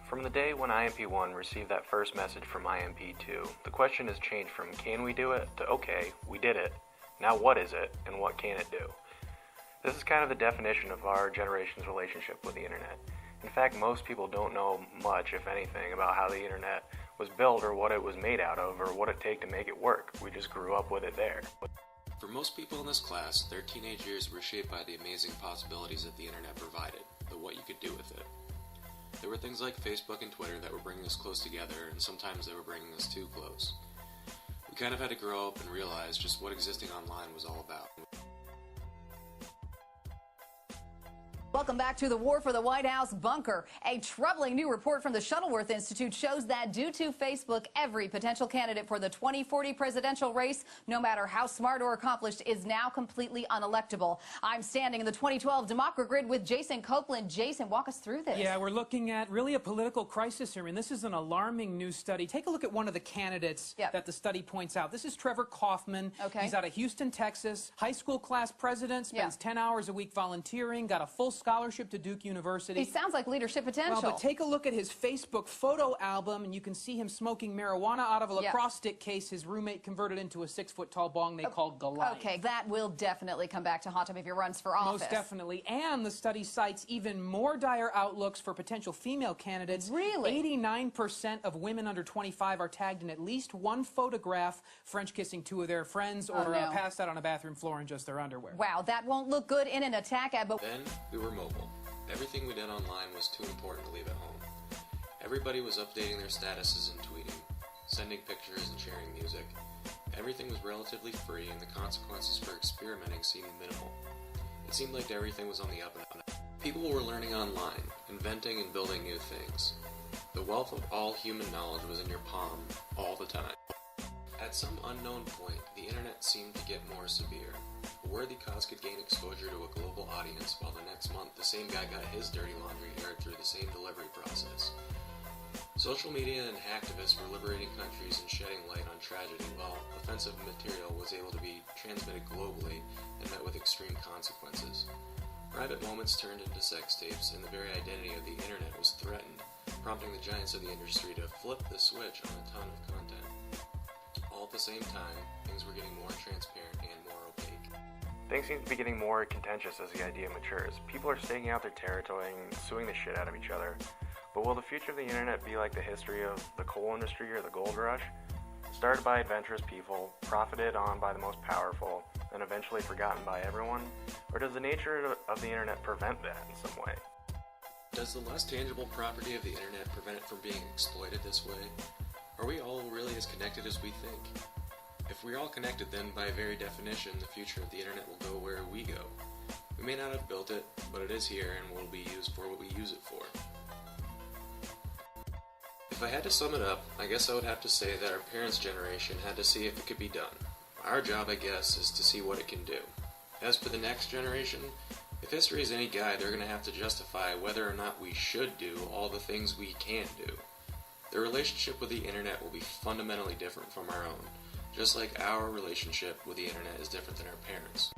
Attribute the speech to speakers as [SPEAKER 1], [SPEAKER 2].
[SPEAKER 1] From the day when IMP1 received that first message from IMP2, the question has changed from can we do it to okay, we did it, now what is it and what can it do? This is kind of the definition of our generation's relationship with the internet. In fact, most people don't know much, if anything, about how the internet was built or what it was made out of or what it takes to make it work. We just grew up with it there.
[SPEAKER 2] For most people in this class, their teenage years were shaped by the amazing possibilities that the internet provided, but what you could do with it. There were things like Facebook and Twitter that were bringing us close together, and sometimes they were bringing us too close. We kind of had to grow up and realize just what existing online was all about.
[SPEAKER 3] Welcome back to the War for the White House bunker. A troubling new report from the Shuttleworth Institute shows that due to Facebook, every potential candidate for the 2040 presidential race, no matter how smart or accomplished, is now completely unelectable. I'm standing in the 2012 Democrat with Jason Copeland. Jason, walk us through this.
[SPEAKER 4] Yeah, we're looking at really a political crisis here, and this is an alarming new study. Take a look at one of the candidates that the study points out. This is Trevor Kaufman.
[SPEAKER 3] Okay.
[SPEAKER 4] He's out of Houston, Texas. High school class president, spends 10 hours a week volunteering, got a full scholarship to Duke University.
[SPEAKER 3] He sounds like leadership potential.
[SPEAKER 4] Well, but take a look at his Facebook photo album, and you can see him smoking marijuana out of a lacrosse stick case his roommate converted into a 6-foot-tall bong they called Goliath.
[SPEAKER 3] Okay, that will definitely come back to haunt him if he runs for office.
[SPEAKER 4] Most definitely. And the study cites even more dire outlooks for potential female candidates.
[SPEAKER 3] Really?
[SPEAKER 4] 89% of women under 25 are tagged in at least one photograph, French kissing two of their friends, or passed out on a bathroom floor in just their underwear.
[SPEAKER 3] Wow, that won't look good in an attack ad. But
[SPEAKER 2] then we were mobile. Everything we did online was too important to leave at home. Everybody was updating their statuses and tweeting, sending pictures and sharing music. Everything was relatively free, and the consequences for experimenting seemed minimal. It seemed like everything was on the up and up. People were learning online, inventing and building new things. The wealth of all human knowledge was in your palm, all the time. At some unknown point, the internet seemed to get more severe. A worthy cause could gain exposure to a global audience, while the next month the same guy got his dirty laundry aired through the same delivery process. Social media and hacktivists were liberating countries and shedding light on tragedy, while offensive material was able to be transmitted globally and met with extreme consequences. Private moments turned into sex tapes, and the very identity of the internet was threatened, prompting the giants of the industry to flip the switch on a ton of content. All at the same time, things were getting more transparent and more opaque.
[SPEAKER 1] Things seem to be getting more contentious as the idea matures. People are staking out their territory and suing the shit out of each other. But will the future of the internet be like the history of the coal industry or the gold rush? Started by adventurous people, profited on by the most powerful, and eventually forgotten by everyone? Or does the nature of the internet prevent that in some way?
[SPEAKER 2] Does the less tangible property of the internet prevent it from being exploited this way? Are we all really as connected as we think? If we're all connected, then by very definition, the future of the internet will go where we go. We may not have built it, but it is here and will be used for what we use it for. If I had to sum it up, I guess I would have to say that our parents' generation had to see if it could be done. Our job, I guess, is to see what it can do. As for the next generation, if history is any guide, they're going to have to justify whether or not we should do all the things we can do. Their relationship with the internet will be fundamentally different from our own, just like our relationship with the internet is different than our parents'.